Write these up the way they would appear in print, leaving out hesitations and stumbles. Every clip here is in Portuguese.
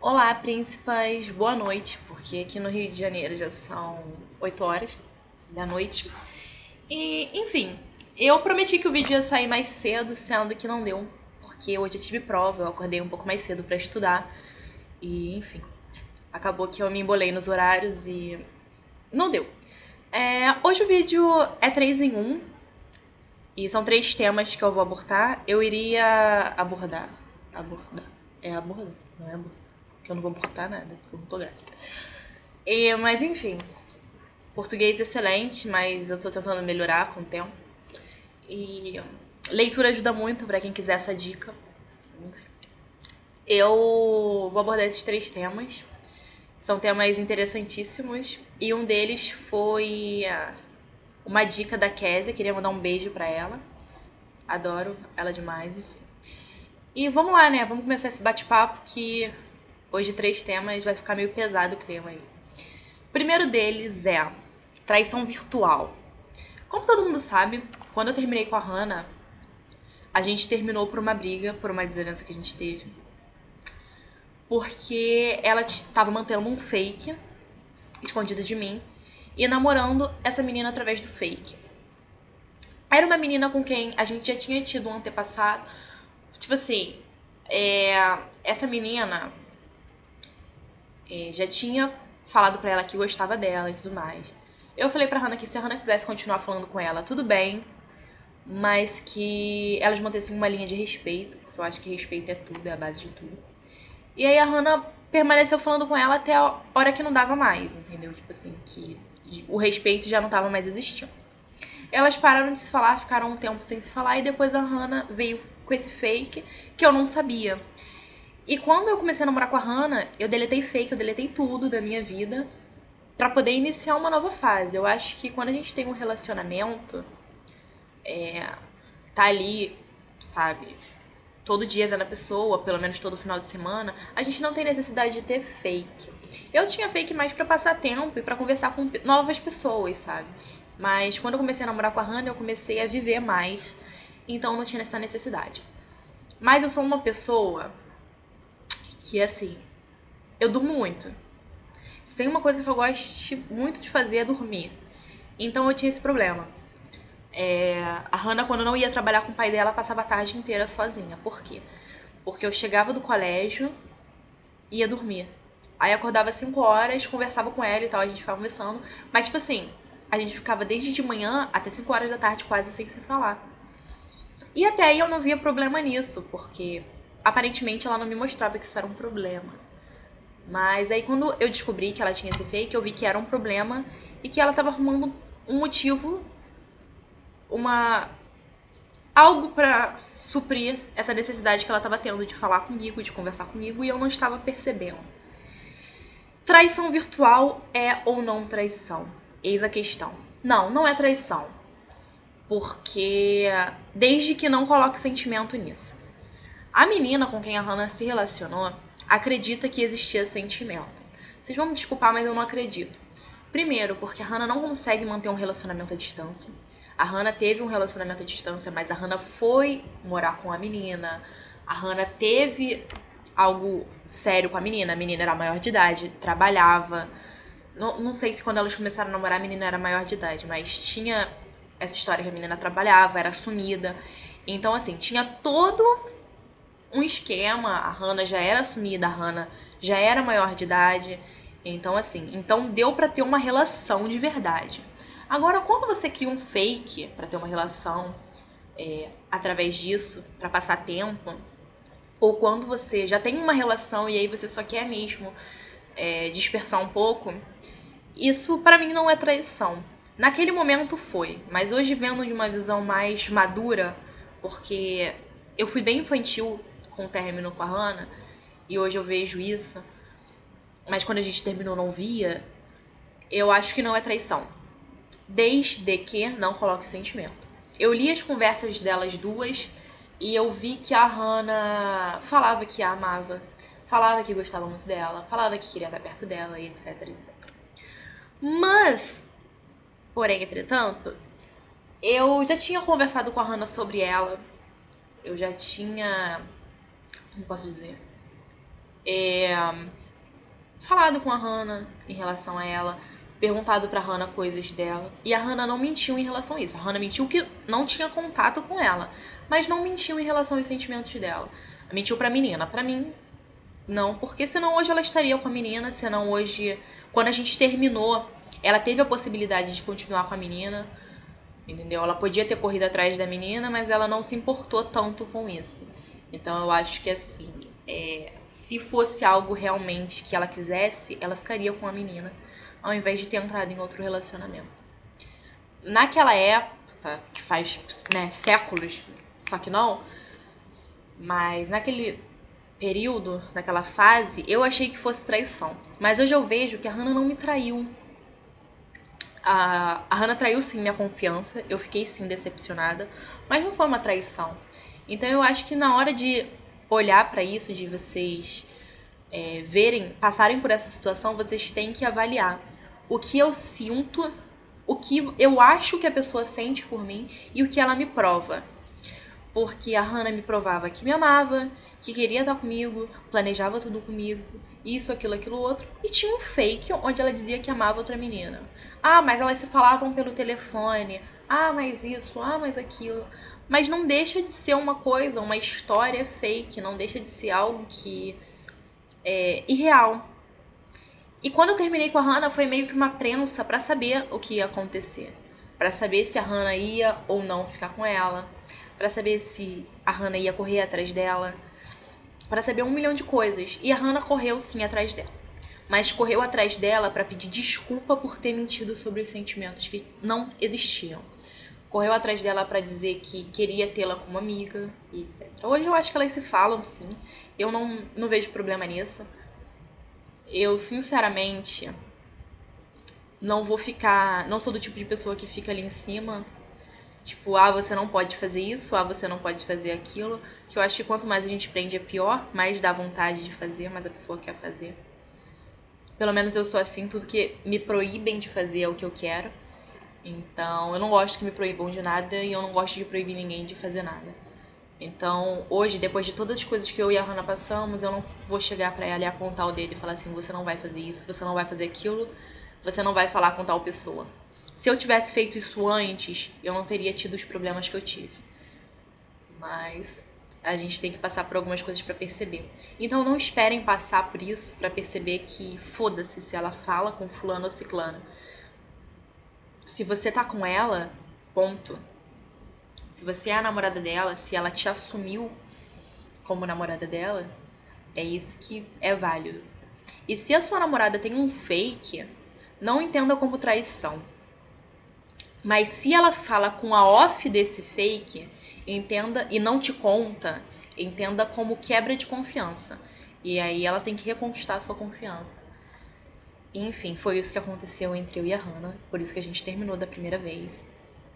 Olá, príncipas, boa noite, porque aqui no Rio de Janeiro já são 8 horas da noite. E, enfim, eu prometi que o vídeo ia sair mais cedo, sendo que não deu, porque hoje eu tive prova, eu acordei um pouco mais cedo pra estudar. E, enfim, acabou que eu me embolei nos horários e não deu. Hoje o vídeo é 3 em um, e são 3 temas que eu vou abordar. Eu iria abordar. Abordar. É abordar, não é abordar. Porque eu não vou abortar nada, porque eu não tô grávida. Mas enfim, português excelente, mas eu tô tentando melhorar com o tempo. E leitura ajuda muito pra quem quiser essa dica. Eu vou abordar esses 3 temas. São temas interessantíssimos. E um deles foi uma dica da Kézia. Queria mandar um beijo pra ela. Adoro ela demais, enfim. E vamos lá, né? Vamos começar esse bate-papo que hoje 3 temas vai ficar meio pesado o clima aí. O primeiro deles é traição virtual. Como todo mundo sabe, quando eu terminei com a Hannah, a gente terminou por uma briga, por uma desavença que a gente teve. Porque ela tava mantendo um fake escondido de mim e namorando essa menina através do fake. Era uma menina com quem a gente já tinha tido um antepassado. Tipo assim, essa menina já tinha falado pra ela que gostava dela e tudo mais. Eu falei pra Hannah que se a Hannah quisesse continuar falando com ela, tudo bem, mas que elas mantessem uma linha de respeito, porque eu acho que respeito é tudo, é a base de tudo. E aí a Hannah permaneceu falando com ela até a hora que não dava mais, entendeu? Tipo assim, que o respeito já não tava mais existindo. Elas pararam de se falar, ficaram um tempo sem se falar, e depois a Hannah veio com esse fake que eu não sabia. E quando eu comecei a namorar com a Hannah, eu deletei fake, eu deletei tudo da minha vida pra poder iniciar uma nova fase. Eu acho que quando a gente tem um relacionamento, tá ali, sabe, todo dia vendo a pessoa, pelo menos todo final de semana, a gente não tem necessidade de ter fake. Eu tinha fake mais pra passar tempo e pra conversar com novas pessoas, sabe? Mas quando eu comecei a namorar com a Hannah, eu comecei a viver mais, então não tinha essa necessidade. Mas eu sou uma pessoa que, assim, eu durmo muito. Se tem uma coisa que eu gosto muito de fazer é dormir. Então eu tinha esse problema. A Hannah, quando não ia trabalhar com o pai dela, passava a tarde inteira sozinha. Por quê? Porque eu chegava do colégio e ia dormir. Aí acordava às 5 horas, conversava com ela e tal, a gente ficava conversando. Mas, tipo assim, a gente ficava desde de manhã até 5 horas da tarde quase sem se falar. E até aí eu não via problema nisso, porque aparentemente ela não me mostrava que isso era um problema. Mas aí quando eu descobri que ela tinha esse fake, eu vi que era um problema e que ela tava arrumando um motivo, uma algo pra suprir essa necessidade que ela tava tendo de falar comigo, de conversar comigo, e eu não estava percebendo. Traição virtual é ou não traição? Eis a questão. Não, não é traição. Porque desde que não coloque sentimento nisso. A menina com quem a Hannah se relacionou acredita que existia sentimento. Vocês vão me desculpar, mas eu não acredito. Primeiro, porque a Hannah não consegue manter um relacionamento à distância. A Hannah teve um relacionamento à distância, mas a Hannah foi morar com a menina. A Hannah teve algo sério com a menina. A menina era maior de idade, trabalhava. Não sei se quando elas começaram a namorar a menina era maior de idade, mas tinha essa história que a menina trabalhava, era assumida. Então, assim, tinha todo um esquema. A Hannah já era assumida, a Hannah já era maior de idade. Então, assim, então deu pra ter uma relação de verdade. Agora, quando você cria um fake pra ter uma relação através disso, pra passar tempo, ou quando você já tem uma relação e aí você só quer mesmo dispersar um pouco, isso pra mim não é traição. Naquele momento foi, mas hoje vendo de uma visão mais madura, porque eu fui bem infantil com o término com a Hannah, e hoje eu vejo isso, mas quando a gente terminou não via, eu acho que não é traição. Desde que não coloque sentimento. Eu li as conversas delas duas e eu vi que a Hannah falava que a amava, falava que gostava muito dela, falava que queria estar perto dela e etc, etc. Mas, porém, entretanto, eu já tinha conversado com a Hannah sobre ela. Eu já tinha, como posso dizer, falado com a Hannah em relação a ela, perguntado pra Hannah coisas dela. E a Hannah não mentiu em relação a isso. A Hannah mentiu que não tinha contato com ela, mas não mentiu em relação aos sentimentos dela. Mentiu pra menina. Pra mim, não, porque senão hoje ela estaria com a menina, senão hoje, quando a gente terminou, ela teve a possibilidade de continuar com a menina, entendeu? Ela podia ter corrido atrás da menina, mas ela não se importou tanto com isso. Então eu acho que assim, se fosse algo realmente que ela quisesse, ela ficaria com a menina, ao invés de ter entrado em outro relacionamento. Naquela época, que faz, né, séculos, só que não, mas naquele período, naquela fase, eu achei que fosse traição. Mas hoje eu vejo que a Hannah não me traiu. A Hannah traiu sim minha confiança, eu fiquei sim decepcionada, mas não foi uma traição. Então eu acho que na hora de olhar pra isso, de vocês verem, passarem por essa situação, vocês têm que avaliar o que eu sinto, o que eu acho que a pessoa sente por mim e o que ela me prova. Porque a Hannah me provava que me amava, que queria estar comigo, planejava tudo comigo, isso, aquilo, outro. E tinha um fake onde ela dizia que amava outra menina. Ah, mas elas se falavam pelo telefone. Ah, mas isso, ah, mas aquilo. Mas não deixa de ser uma coisa, uma história fake, não deixa de ser algo que é irreal. E quando eu terminei com a Hannah, foi meio que uma prensa pra saber o que ia acontecer. Pra saber se a Hannah ia ou não ficar com ela. Pra saber se a Hannah ia correr atrás dela. Pra saber 1 milhão de coisas. E a Hannah correu sim atrás dela. Mas correu atrás dela pra pedir desculpa por ter mentido sobre os sentimentos que não existiam. Correu atrás dela pra dizer que queria tê-la como amiga e etc. Hoje eu acho que elas se falam sim. Eu não vejo problema nisso. Eu, sinceramente, não vou ficar. Não sou do tipo de pessoa que fica ali em cima. Tipo, ah, você não pode fazer isso, ah, você não pode fazer aquilo. Que eu acho que quanto mais a gente prende é pior, mais dá vontade de fazer, mais a pessoa quer fazer. Pelo menos eu sou assim, tudo que me proíbem de fazer é o que eu quero. Então, eu não gosto que me proíbam de nada e eu não gosto de proibir ninguém de fazer nada. Então, hoje, depois de todas as coisas que eu e a Hannah passamos, eu não vou chegar pra ela e apontar o dedo e falar assim, você não vai fazer isso, você não vai fazer aquilo, você não vai falar com tal pessoa. Se eu tivesse feito isso antes, eu não teria tido os problemas que eu tive. Mas a gente tem que passar por algumas coisas pra perceber. Então não esperem passar por isso pra perceber que foda-se se ela fala com fulano ou ciclano. Se você tá com ela, ponto. Se você é a namorada dela, se ela te assumiu como namorada dela, é isso que é válido. E se a sua namorada tem um fake, não entenda como traição. Mas se ela fala com a off desse fake, entenda e não te conta, entenda como quebra de confiança. E aí ela tem que reconquistar a sua confiança. Enfim, foi isso que aconteceu entre eu e a Hannah, por isso que a gente terminou da primeira vez.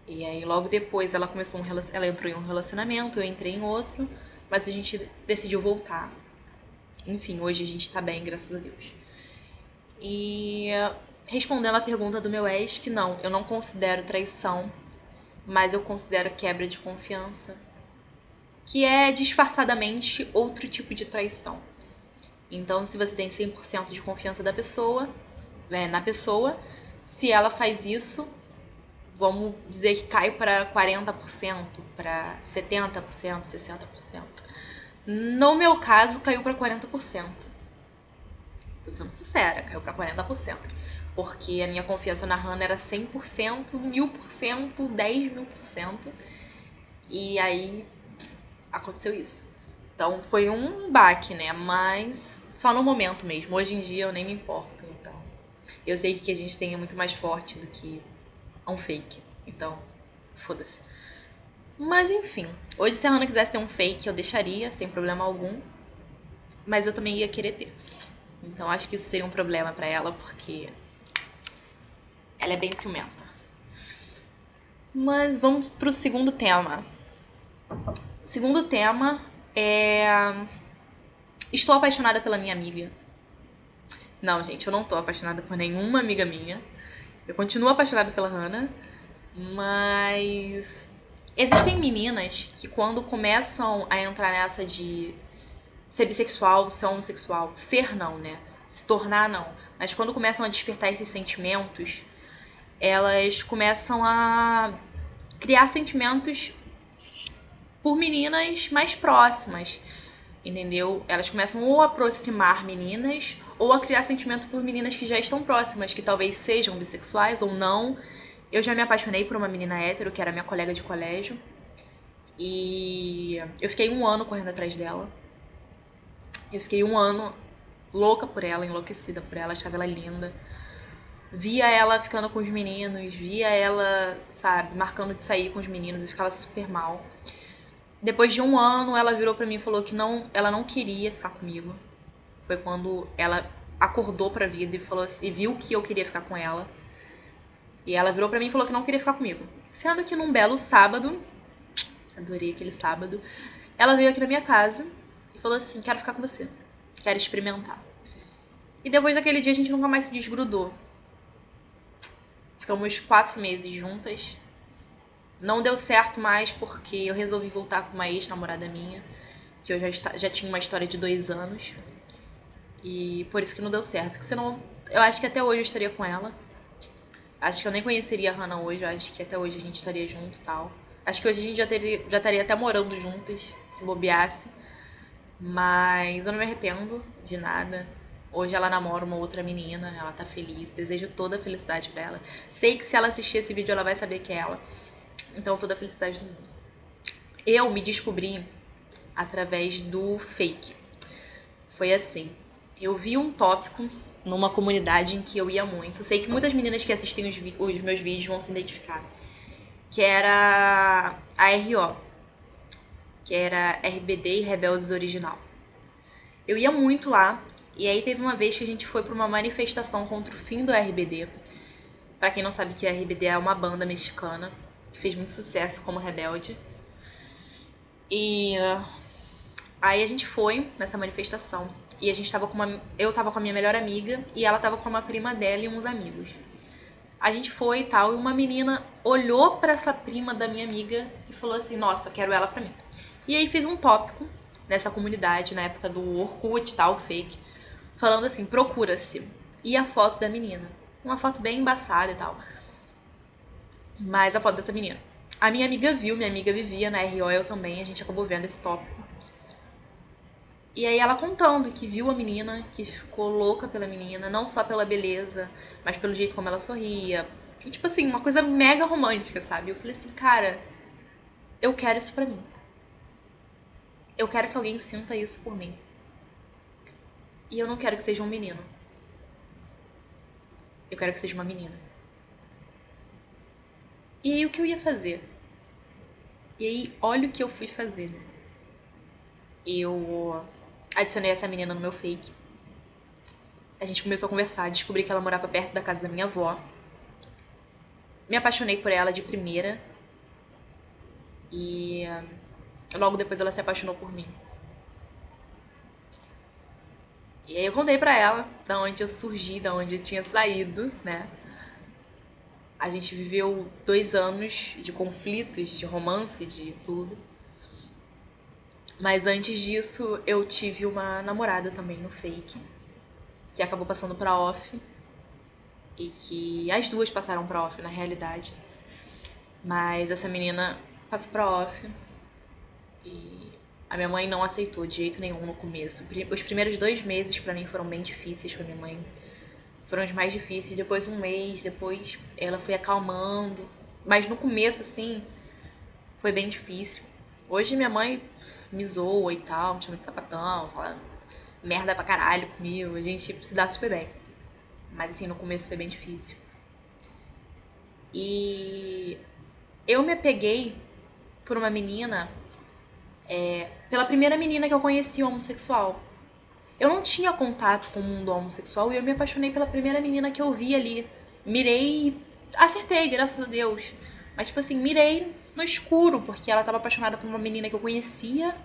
E aí logo depois ela ela entrou em um relacionamento, eu entrei em outro, mas a gente decidiu voltar. Enfim, hoje a gente tá bem, graças a Deus. E respondendo a pergunta do meu ex, que não, eu não considero traição, mas eu considero quebra de confiança, que é disfarçadamente outro tipo de traição. Então, se você tem 100% de confiança da pessoa, na pessoa, se ela faz isso, vamos dizer que cai para 40%, para 70%, 60%. No meu caso, caiu para 40%. Tô sendo sincera, caiu para 40%. Porque a minha confiança na Hannah era 100%, 1000%, 10.000%. E aí aconteceu isso. Então foi um baque, né? Mas só no momento mesmo. Hoje em dia eu nem me importo. Então eu sei que a gente tem é muito mais forte do que um fake. Então, foda-se. Mas enfim, hoje se a Hannah quisesse ter um fake, eu deixaria, sem problema algum. Mas eu também ia querer ter. Então acho que isso seria um problema pra ela, porque ela é bem ciumenta. Mas vamos pro segundo tema. O segundo tema é... Estou apaixonada pela minha amiga. Não, gente, eu não tô apaixonada por nenhuma amiga minha. Eu continuo apaixonada pela Hannah, mas existem meninas que quando começam a entrar nessa de ser bissexual, ser homossexual. Ser não, né? Se tornar não. Mas quando começam a despertar esses sentimentos, elas começam a criar sentimentos por meninas mais próximas, entendeu? Elas começam ou a aproximar meninas ou a criar sentimento por meninas que já estão próximas, que talvez sejam bissexuais ou não. Eu já me apaixonei por uma menina hétero, que era minha colega de colégio. E eu fiquei 1 ano correndo atrás dela. Eu fiquei 1 ano louca por ela, enlouquecida por ela, achava ela linda. Via ela ficando com os meninos, via ela, sabe, marcando de sair com os meninos, eu ficava super mal. Depois de 1 ano, ela virou pra mim e falou que ela não queria ficar comigo. Foi quando ela acordou pra vida e falou assim, e viu que eu queria ficar com ela. E ela virou pra mim e falou que não queria ficar comigo. Sendo que num belo sábado, adorei aquele sábado, ela veio aqui na minha casa e falou assim, quero ficar com você, quero experimentar. E depois daquele dia a gente nunca mais se desgrudou. Ficamos 4 meses juntas. Não deu certo mais porque eu resolvi voltar com uma ex-namorada minha, que eu já tinha uma história de 2 anos. E por isso que não deu certo. Que senão, eu acho que até hoje eu estaria com ela. Acho que eu nem conheceria a Hannah hoje. Eu acho que até hoje a gente estaria junto e tal. Acho que hoje a gente já estaria até morando juntas, se bobeasse. Mas eu não me arrependo de nada. Hoje ela namora uma outra menina, ela tá feliz. Desejo toda a felicidade pra ela. Sei que se ela assistir esse vídeo ela vai saber que é ela. Então toda a felicidade do mundo. Eu me descobri através do fake. Foi assim. Eu vi um tópico numa comunidade em que eu ia muito. Sei que muitas meninas que assistem os meus vídeos vão se identificar. Que era a RO. Que era RBD e Rebeldes Original. Eu ia muito lá. E aí teve uma vez que a gente foi pra uma manifestação contra o fim do RBD. Pra quem não sabe que a RBD é uma banda mexicana que fez muito sucesso como Rebelde. E aí a gente foi nessa manifestação. E a gente tava eu tava com a minha melhor amiga e ela tava com uma prima dela e uns amigos. A gente foi e tal, e uma menina olhou pra essa prima da minha amiga e falou assim, nossa, quero ela pra mim. E aí fez um tópico nessa comunidade, na época do Orkut e tal, fake, falando assim, procura-se. E a foto da menina. Uma foto bem embaçada e tal. Mas a foto dessa menina. A minha amiga viu, minha amiga vivia na RO, eu também, a gente acabou vendo esse tópico. E aí ela contando que viu a menina, que ficou louca pela menina, não só pela beleza, mas pelo jeito como ela sorria. E tipo assim, uma coisa mega romântica, sabe? Eu falei assim, cara, eu quero isso pra mim. Eu quero que alguém sinta isso por mim. E eu não quero que seja um menino. Eu quero que seja uma menina. E aí o que eu ia fazer? E aí, olha o que eu fui fazer, né? Eu adicionei essa menina no meu fake. A gente começou a conversar, descobri que ela morava perto da casa da minha avó. Me apaixonei por ela de primeira. E logo depois ela se apaixonou por mim. E aí eu contei pra ela da onde eu surgi, da onde eu tinha saído, né? A gente viveu 2 anos de conflitos, de romance, de tudo. Mas antes disso, eu tive uma namorada também no fake, que acabou passando pra off. E que as duas passaram pra off, na realidade. Mas essa menina passou pra off. E a minha mãe não aceitou de jeito nenhum no começo. Os primeiros 2 meses pra mim foram bem difíceis pra minha mãe. Foram os mais difíceis. Depois 1 mês, depois ela foi acalmando. Mas no começo, assim, foi bem difícil. Hoje minha mãe me zoa e tal, me chama de sapatão, fala merda pra caralho comigo. A gente se dá super bem. Mas assim, no começo foi bem difícil. E eu me apeguei por uma menina, pela primeira menina que eu conheci homossexual. Eu não tinha contato com o mundo homossexual e eu me apaixonei pela primeira menina que eu vi ali. Mirei e acertei, graças a Deus. Mas, tipo assim, mirei no escuro, porque ela tava apaixonada por uma menina que eu conhecia.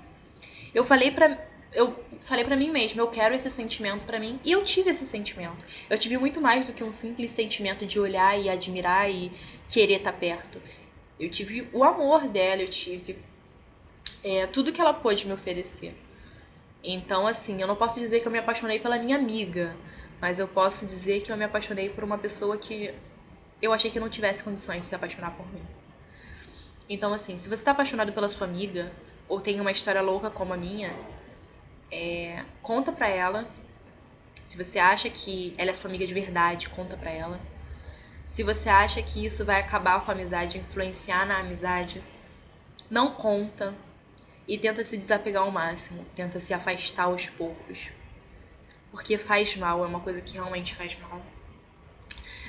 Eu falei pra mim mesma, eu quero esse sentimento pra mim. E eu tive esse sentimento. Eu tive muito mais do que um simples sentimento de olhar e admirar e querer estar perto. Eu tive o amor dela, eu tive tudo que ela pôde me oferecer. Então, assim, eu não posso dizer que eu me apaixonei pela minha amiga, mas eu posso dizer que eu me apaixonei por uma pessoa que eu achei que não tivesse condições de se apaixonar por mim. Então, assim, se você tá apaixonado pela sua amiga, ou tem uma história louca como a minha, conta pra ela. Se você acha que ela é sua amiga de verdade, conta pra ela. Se você acha que isso vai acabar com a amizade, influenciar na amizade, não conta. E tenta se desapegar ao máximo. Tenta se afastar aos poucos. Porque faz mal, é uma coisa que realmente faz mal.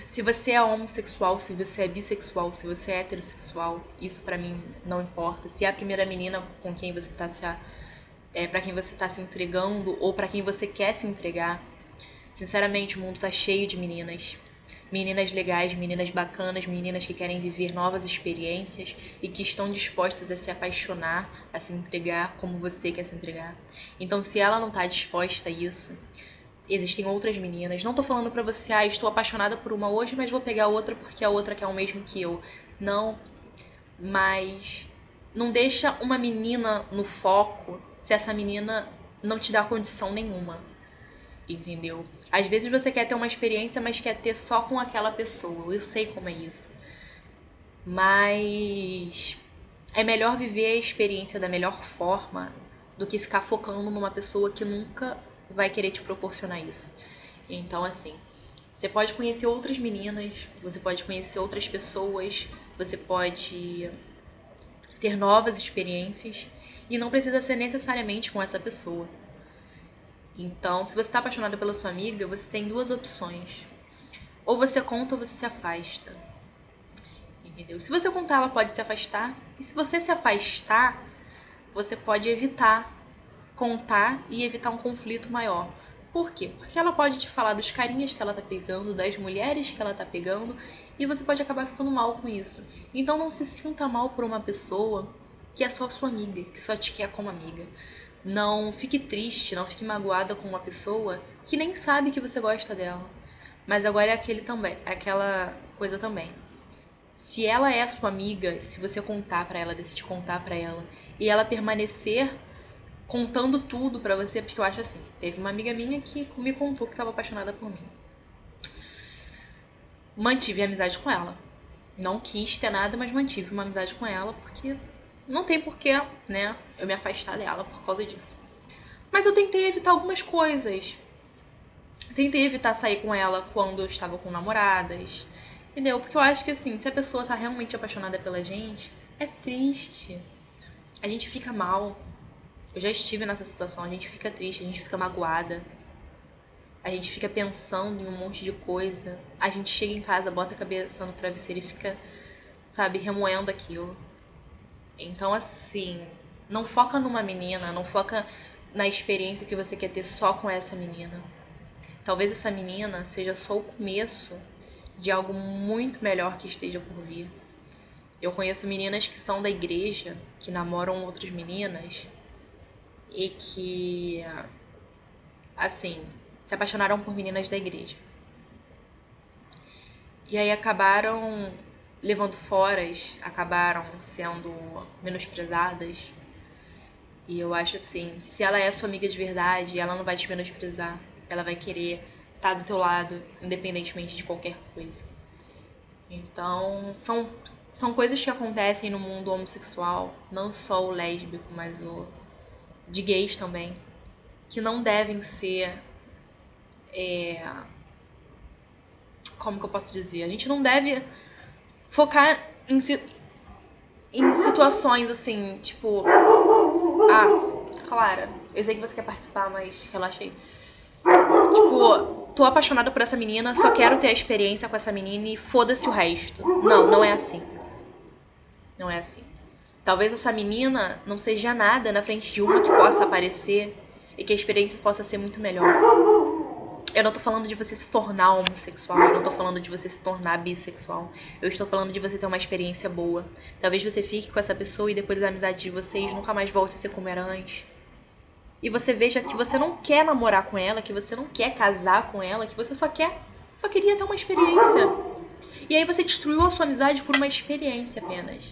Se você é homossexual, se você é bissexual, se você é heterossexual, isso pra mim não importa. Se é a primeira menina com quem você tá para quem você tá se entregando ou pra quem você quer se entregar, sinceramente, o mundo tá cheio de meninas. Meninas legais, meninas bacanas, meninas que querem viver novas experiências e que estão dispostas a se apaixonar, a se entregar como você quer se entregar. Então, se ela não tá disposta a isso, existem outras meninas. Não tô falando pra você, estou apaixonada por uma hoje, mas vou pegar outra porque a outra quer o mesmo que eu. Não, mas não deixa uma menina no foco se essa menina não te dá condição nenhuma. Entendeu? Às vezes você quer ter uma experiência, mas quer ter só com aquela pessoa. Eu sei como é isso. Mas é melhor viver a experiência da melhor forma do que ficar focando numa pessoa que nunca vai querer te proporcionar isso. Então, assim, você pode conhecer outras meninas, você pode conhecer outras pessoas, você pode ter novas experiências e não precisa ser necessariamente com essa pessoa. Então, se você está apaixonado pela sua amiga, você tem duas opções. Ou você conta ou você se afasta. Entendeu? Se você contar, ela pode se afastar. E se você se afastar, você pode evitar contar e evitar um conflito maior. Por quê? Porque ela pode te falar dos carinhas que ela tá pegando, das mulheres que ela tá pegando, e você pode acabar ficando mal com isso. Então não se sinta mal por uma pessoa que é só sua amiga, que só te quer como amiga. Não fique triste, não fique magoada com uma pessoa que nem sabe que você gosta dela. Mas agora é aquela coisa também. Se ela é sua amiga, se você contar pra ela, decidir contar pra ela, e ela permanecer contando tudo pra você, porque eu acho assim, teve uma amiga minha que me contou que tava apaixonada por mim. Mantive a amizade com ela. Não quis ter nada, mas mantive uma amizade com ela, porque não tem porquê, né, eu me afastar dela por causa disso. Mas eu tentei evitar algumas coisas. Tentei evitar sair com ela quando eu estava com namoradas, entendeu? Porque eu acho que assim, se a pessoa tá realmente apaixonada pela gente, é triste. A gente fica mal. Eu já estive nessa situação, a gente fica triste, a gente fica magoada. A gente fica pensando em um monte de coisa. A gente chega em casa, bota a cabeça no travesseiro e fica, sabe, remoendo aquilo. Então, assim, não foca numa menina, não foca na experiência que você quer ter só com essa menina. Talvez essa menina seja só o começo de algo muito melhor que esteja por vir. Eu conheço meninas que são da igreja, que namoram outras meninas e que, assim, se apaixonaram por meninas da igreja. E aí acabaram levando foras, acabaram sendo menosprezadas. E eu acho assim, se ela é sua amiga de verdade, ela não vai te menosprezar. Ela vai querer estar do teu lado, independentemente de qualquer coisa. Então, são coisas que acontecem no mundo homossexual, não só o lésbico, mas o de gays também, que não devem ser... como que eu posso dizer? A gente não deve focar em situações assim, tipo... Clara, eu sei que você quer participar, mas relaxa aí. Tipo, tô apaixonada por essa menina, só quero ter a experiência com essa menina e foda-se o resto. Não, não é assim. Não é assim. Talvez essa menina não seja nada na frente de uma que possa aparecer e que a experiência possa ser muito melhor. Eu não tô falando de você se tornar homossexual, eu não tô falando de você se tornar bissexual. Eu estou falando de você ter uma experiência boa. Talvez você fique com essa pessoa e depois da amizade de vocês nunca mais volte a ser como era antes. E você veja que você não quer namorar com ela, que você não quer casar com ela, que você só queria ter uma experiência. E aí você destruiu a sua amizade por uma experiência apenas.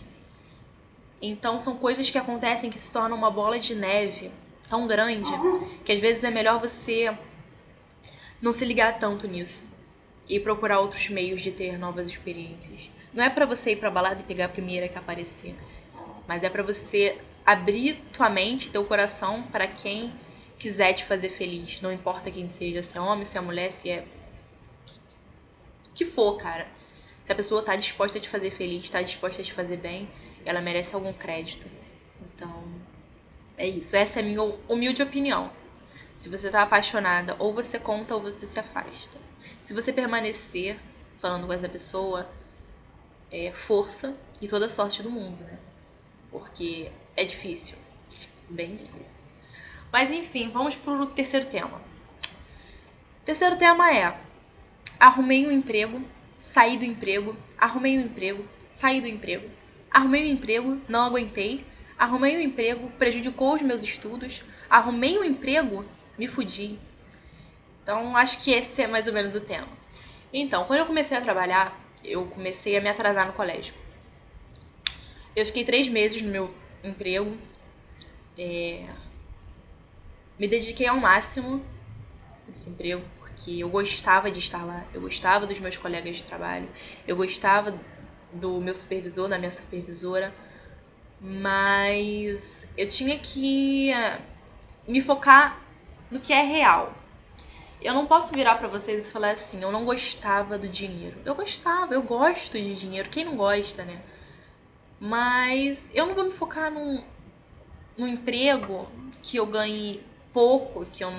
Então são coisas que acontecem que se tornam uma bola de neve tão grande que às vezes é melhor você não se ligar tanto nisso e procurar outros meios de ter novas experiências. Não é pra você ir pra balada e pegar a primeira que aparecer, mas é pra você abrir tua mente, teu coração pra quem quiser te fazer feliz. Não importa quem seja, se é homem, se é mulher, se é o que for, cara. Se a pessoa tá disposta a te fazer feliz, tá disposta a te fazer bem, ela merece algum crédito. Então, é isso. Essa é a minha humilde opinião. Se você tá apaixonada, ou você conta ou você se afasta. Se você permanecer falando com essa pessoa, força e toda a sorte do mundo, né? Porque é difícil. Bem difícil. Mas enfim, vamos pro terceiro tema. O terceiro tema é: arrumei um emprego, saí do emprego, arrumei um emprego, saí do emprego. Arrumei um emprego, não aguentei. Arrumei um emprego, prejudicou os meus estudos. Arrumei um emprego, me fudi. Então, acho que esse é mais ou menos o tema. Então, quando eu comecei a trabalhar, eu comecei a me atrasar no colégio. Eu fiquei 3 meses no meu emprego. Me dediquei ao máximo nesse emprego, porque eu gostava de estar lá. Eu gostava dos meus colegas de trabalho. Eu gostava do meu supervisor, da minha supervisora. Mas eu tinha que me focar no que é real. Eu não posso virar pra vocês e falar assim, eu não gostava do dinheiro. Eu gostava, eu gosto de dinheiro. Quem não gosta, né? Mas eu não vou me focar num emprego que eu ganhe pouco, que eu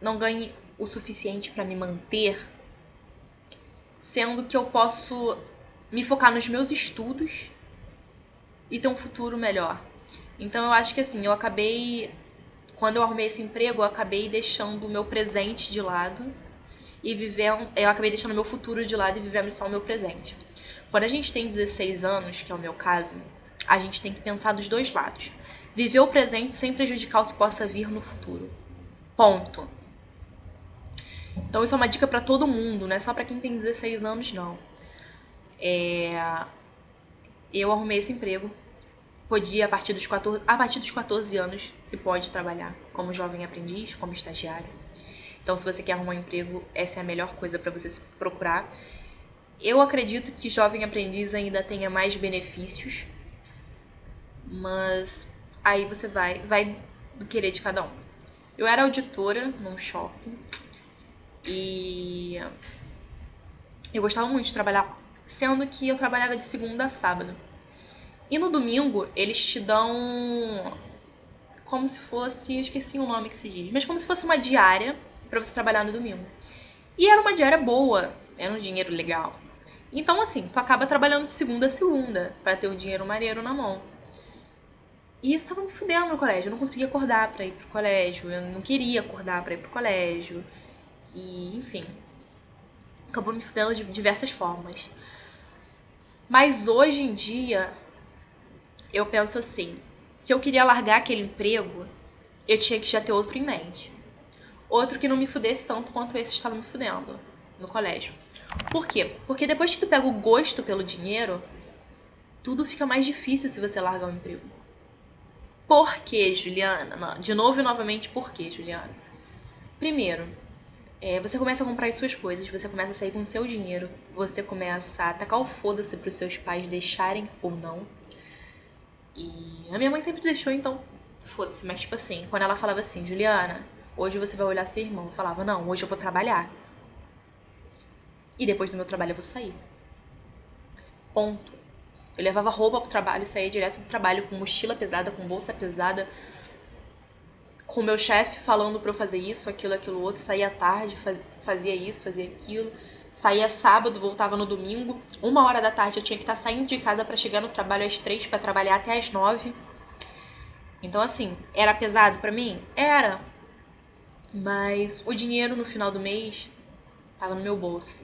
não ganhe o suficiente pra me manter, sendo que eu posso me focar nos meus estudos e ter um futuro melhor. Então eu acho que assim, quando eu arrumei esse emprego, eu acabei deixando o meu presente de lado e eu acabei deixando o meu futuro de lado e vivendo só o meu presente. Quando a gente tem 16 anos, que é o meu caso, a gente tem que pensar dos dois lados. Viver o presente sem prejudicar o que possa vir no futuro. Ponto. Então isso é uma dica pra todo mundo, não é só pra quem tem 16 anos, não. Eu arrumei esse emprego. A partir dos 14 anos se pode trabalhar como jovem aprendiz, como estagiário. Então, se você quer arrumar um emprego, essa é a melhor coisa para você procurar. Eu acredito que jovem aprendiz ainda tenha mais benefícios, mas aí você vai do querer de cada um. Eu era auditora num shopping e eu gostava muito de trabalhar, sendo que eu trabalhava de segunda a sábado. E no domingo, eles te dão como se fosse, eu esqueci o nome que se diz, mas como se fosse uma diária pra você trabalhar no domingo. E era uma diária boa, era um dinheiro legal. Então, assim, tu acaba trabalhando de segunda a segunda pra ter um dinheiro maneiro na mão. E isso tava me fudendo no colégio, eu não conseguia acordar pra ir pro colégio, eu não queria acordar pra ir pro colégio. E, enfim, acabou me fudendo de diversas formas. Mas hoje em dia, eu penso assim, se eu queria largar aquele emprego, eu tinha que já ter outro em mente. Outro que não me fudesse tanto quanto esse estava me fudendo no colégio. Por quê? Porque depois que tu pega o gosto pelo dinheiro, tudo fica mais difícil se você largar o emprego. Por quê, Juliana? Não, de novo e novamente, por quê, Juliana? Primeiro, você começa a comprar as suas coisas, você começa a sair com o seu dinheiro, você começa a tacar o foda-se pros seus pais deixarem ou não. E a minha mãe sempre deixou, então foda-se. Mas tipo assim, quando ela falava assim, Juliana, hoje você vai olhar seu irmão, eu falava, não, hoje eu vou trabalhar. E depois do meu trabalho eu vou sair. Ponto. Eu levava roupa pro trabalho e saía direto do trabalho com mochila pesada, com bolsa pesada, com o meu chefe falando pra eu fazer isso, aquilo outro, saía tarde, fazia isso, fazia aquilo. Saía sábado, voltava no domingo. 1h da tarde eu tinha que estar saindo de casa pra chegar no trabalho às 3 pra trabalhar até às 9. Então, assim, era pesado pra mim? Era. Mas o dinheiro no final do mês tava no meu bolso.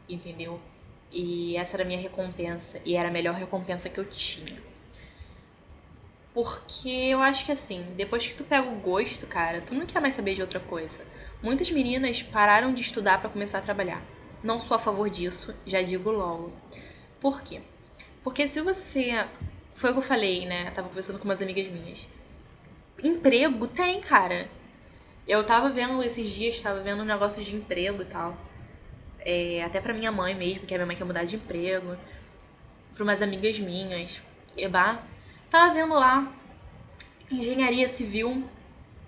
Entendeu? E essa era a minha recompensa. E era a melhor recompensa que eu tinha. Porque eu acho que assim, depois que tu pega o gosto, cara, tu não quer mais saber de outra coisa. Muitas meninas pararam de estudar pra começar a trabalhar. Não sou a favor disso, já digo logo. Por quê? Porque se você... Foi o que eu falei, né? Eu tava conversando com umas amigas minhas. Emprego tem, cara. Eu tava vendo esses dias, tava vendo um negócio de emprego e tal. Até pra minha mãe mesmo, que a minha mãe quer mudar de emprego. Pra umas amigas minhas. Eba. Tava vendo lá, engenharia civil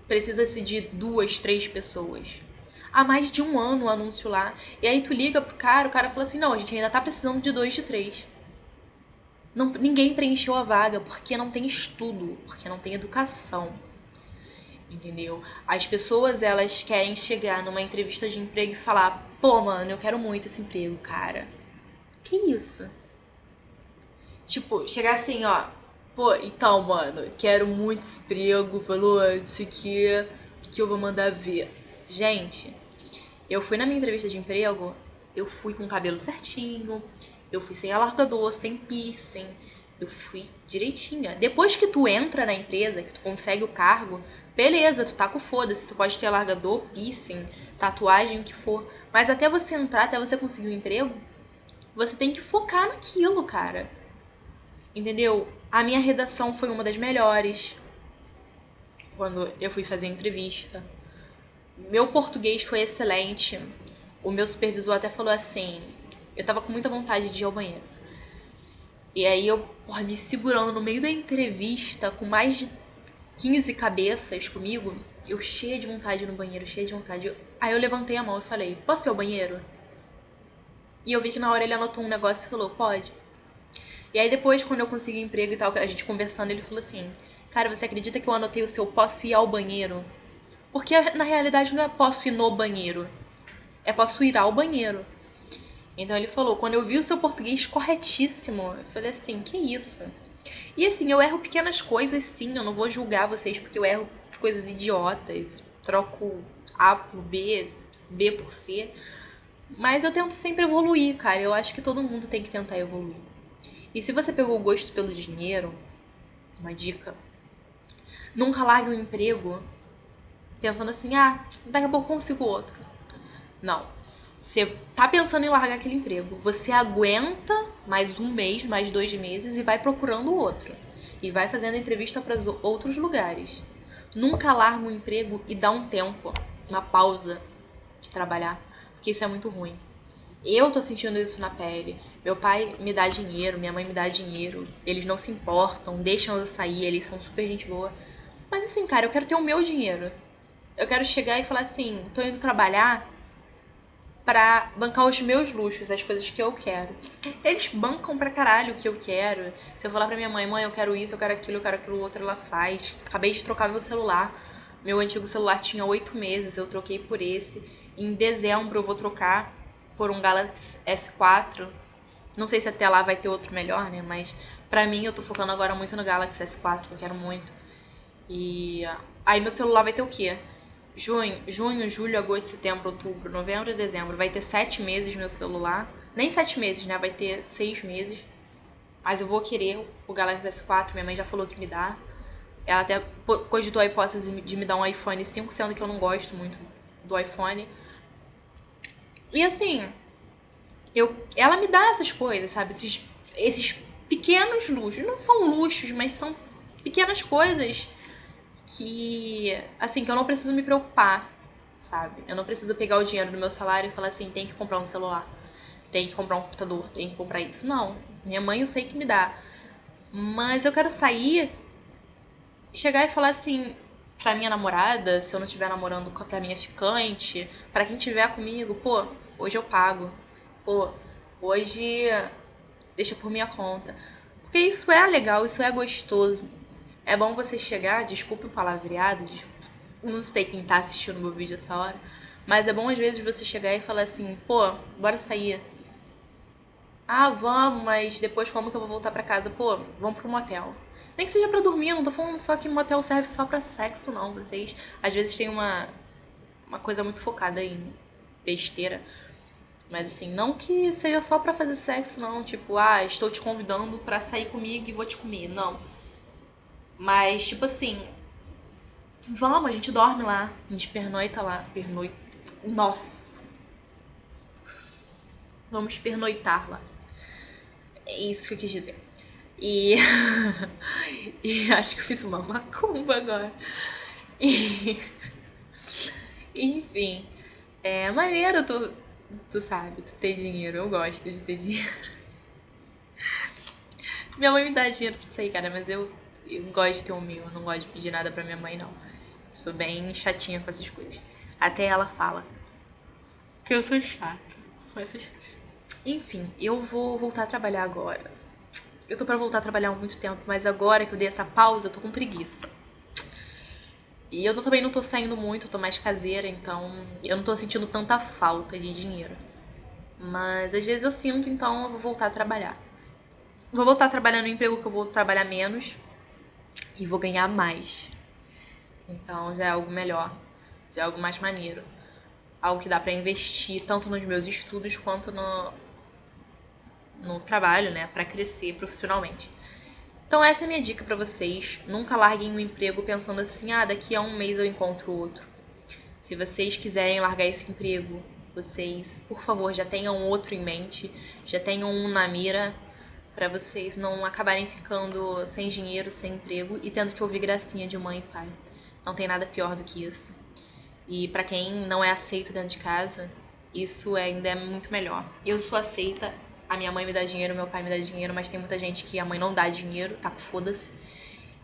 precisa-se de 2, 3 pessoas. Há mais de um ano o anúncio lá. E aí tu liga pro cara, o cara fala assim, não, a gente ainda tá precisando de 2 de 3. Não, ninguém preencheu a vaga porque não tem estudo, porque não tem educação. Entendeu? As pessoas, elas querem chegar numa entrevista de emprego e falar, pô, mano, eu quero muito esse emprego, cara. Que isso? Tipo, chegar assim, ó. Pô, então, mano, quero muito esse emprego, falou, isso aqui que eu vou mandar ver. Gente, eu fui na minha entrevista de emprego, eu fui com o cabelo certinho, eu fui sem alargador, sem piercing, eu fui direitinha. Depois que tu entra na empresa, que tu consegue o cargo, beleza, tu tá com foda-se, tu pode ter alargador, piercing, tatuagem, o que for. Mas até você entrar, até você conseguir um emprego, você tem que focar naquilo, cara. Entendeu? A minha redação foi uma das melhores quando eu fui fazer a entrevista. Meu português foi excelente. O meu supervisor até falou assim, eu tava com muita vontade de ir ao banheiro. E aí eu, porra, me segurando no meio da entrevista, com mais de 15 cabeças comigo, eu cheia de vontade no banheiro, cheia de vontade. Aí eu levantei a mão e falei, posso ir ao banheiro? E eu vi que na hora ele anotou um negócio e falou, pode. E aí depois, quando eu consegui emprego e tal, a gente conversando, ele falou assim, cara, você acredita que eu anotei o seu posso ir ao banheiro? Porque na realidade não é posso ir no banheiro, é posso ir ao banheiro. Então ele falou, quando eu vi o seu português corretíssimo, eu falei assim, que isso? E assim, eu erro pequenas coisas sim, eu não vou julgar vocês porque eu erro coisas idiotas, troco A por B, B por C, mas eu tento sempre evoluir, cara, eu acho que todo mundo tem que tentar evoluir. E se você pegou o gosto pelo dinheiro, uma dica, nunca largue um emprego pensando assim, ah, daqui a pouco consigo outro. Não. Você tá pensando em largar aquele emprego, você aguenta mais um mês, mais 2 meses e vai procurando outro. E vai fazendo entrevista para outros lugares. Nunca larga um emprego e dá um tempo, uma pausa de trabalhar, porque isso é muito ruim. Eu tô sentindo isso na pele. Meu pai me dá dinheiro, minha mãe me dá dinheiro. Eles não se importam, deixam eu sair, eles são super gente boa. Mas assim, cara, eu quero ter o meu dinheiro. Eu quero chegar e falar assim, tô indo trabalhar pra bancar os meus luxos, as coisas que eu quero. Eles bancam pra caralho o que eu quero. Se eu falar pra minha mãe, mãe, eu quero isso, eu quero aquilo outro, ela faz. Acabei de trocar meu celular. Meu antigo celular tinha 8 meses, eu troquei por esse. Em dezembro eu vou trocar por um Galaxy S4. Não sei se até lá vai ter outro melhor, né? Mas pra mim eu tô focando agora muito no Galaxy S4, que eu quero muito. E aí meu celular vai ter o quê? Junho, julho, agosto, setembro, outubro, novembro e dezembro. Vai ter 7 meses meu celular. Nem 7 meses, né? Vai ter 6 meses. Mas eu vou querer o Galaxy S4. Minha mãe já falou que me dá. Ela até cogitou a hipótese de me dar um iPhone 5, sendo que eu não gosto muito do iPhone. E assim, ela me dá essas coisas, sabe? Esses pequenos luxos. Não são luxos, mas são pequenas coisas que, assim, que eu não preciso me preocupar, sabe? Eu não preciso pegar o dinheiro do meu salário e falar assim, tem que comprar um celular, tem que comprar um computador, tem que comprar isso. Não, minha mãe eu sei que me dá. Mas eu quero sair, chegar e falar assim pra minha namorada, se eu não estiver namorando pra minha ficante, pra quem tiver comigo, pô, hoje eu pago. Pô, hoje deixa por minha conta. Porque isso é legal, isso é gostoso. É bom você chegar, desculpa o palavreado, não sei quem tá assistindo meu vídeo essa hora, mas é bom às vezes você chegar e falar assim, pô, bora sair. Ah, vamos, mas depois como que eu vou voltar pra casa? Pô, vamos pro motel. Nem que seja pra dormir, eu não tô falando só que motel serve só pra sexo, não. Vocês às vezes tem uma coisa muito focada em besteira. Mas assim, não que seja só pra fazer sexo, não. Tipo, ah, estou te convidando pra sair comigo e vou te comer. Não. Mas, tipo assim, vamos, a gente dorme lá. A gente pernoita lá. Pernoita. Nossa. Vamos pernoitar lá. É isso que eu quis dizer. E, e acho que eu fiz uma macumba agora. E, enfim, é maneiro tu sabe, tu ter dinheiro. Eu gosto de ter dinheiro. Minha mãe me dá dinheiro pra sair, cara, mas eu gosto de ter um meu. Eu não gosto de pedir nada pra minha mãe, não. Sou bem chatinha com essas coisas. Até ela fala que eu sou chata com essas coisas. Enfim, eu vou voltar a trabalhar agora. Eu tô pra voltar a trabalhar há muito tempo, mas agora que eu dei essa pausa, eu tô com preguiça. E eu também não tô saindo muito, eu tô mais caseira, então eu não tô sentindo tanta falta de dinheiro. Mas às vezes eu sinto, então eu vou voltar a trabalhar. Vou voltar a trabalhar no emprego que eu vou trabalhar menos e vou ganhar mais. Então já é algo melhor, já é algo mais maneiro. Algo que dá pra investir tanto nos meus estudos quanto no trabalho, né, pra crescer profissionalmente. Então essa é a minha dica pra vocês. Nunca larguem um emprego pensando assim, daqui a um mês eu encontro outro. Se vocês quiserem largar esse emprego, vocês, por favor, já tenham outro em mente, já tenham um na mira, pra vocês não acabarem ficando sem dinheiro, sem emprego e tendo que ouvir gracinha de mãe e pai. Não tem nada pior do que isso. E pra quem não é aceito dentro de casa, isso ainda é muito melhor. Eu sou aceita, a minha mãe me dá dinheiro, meu pai me dá dinheiro, mas tem muita gente que a mãe não dá dinheiro, tá, foda-se.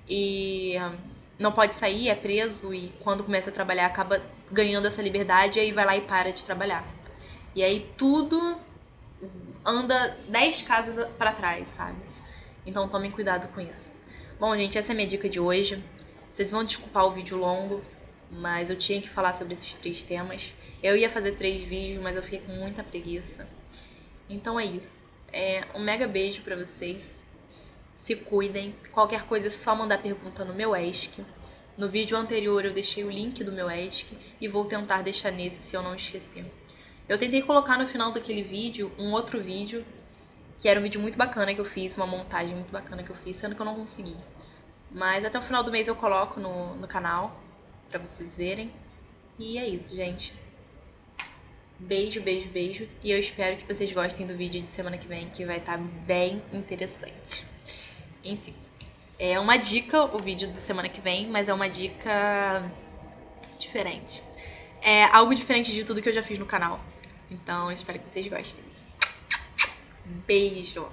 E não pode sair, é preso e quando começa a trabalhar acaba ganhando essa liberdade e aí vai lá e para de trabalhar. E aí tudo anda 10 casas pra trás, sabe? Então tomem cuidado com isso. Bom, gente, essa é a minha dica de hoje. Vocês vão desculpar o vídeo longo, mas eu tinha que falar sobre esses 3 temas. Eu ia fazer 3 vídeos, mas eu fiquei com muita preguiça. Então é isso. Um mega beijo pra vocês. Se cuidem. Qualquer coisa é só mandar pergunta no meu ESC. No vídeo anterior eu deixei o link do meu ESC e vou tentar deixar nesse se eu não esquecer. Eu tentei colocar no final daquele vídeo um outro vídeo, que era um vídeo muito bacana que eu fiz, uma montagem muito bacana que eu fiz, sendo que eu não consegui. Mas até o final do mês eu coloco no canal, pra vocês verem. E é isso, gente. Beijo, beijo, beijo. E eu espero que vocês gostem do vídeo de semana que vem, que vai estar bem interessante. Enfim, é uma dica o vídeo da semana que vem, mas é uma dica diferente. É algo diferente de tudo que eu já fiz no canal. Então, eu espero que vocês gostem. Beijo!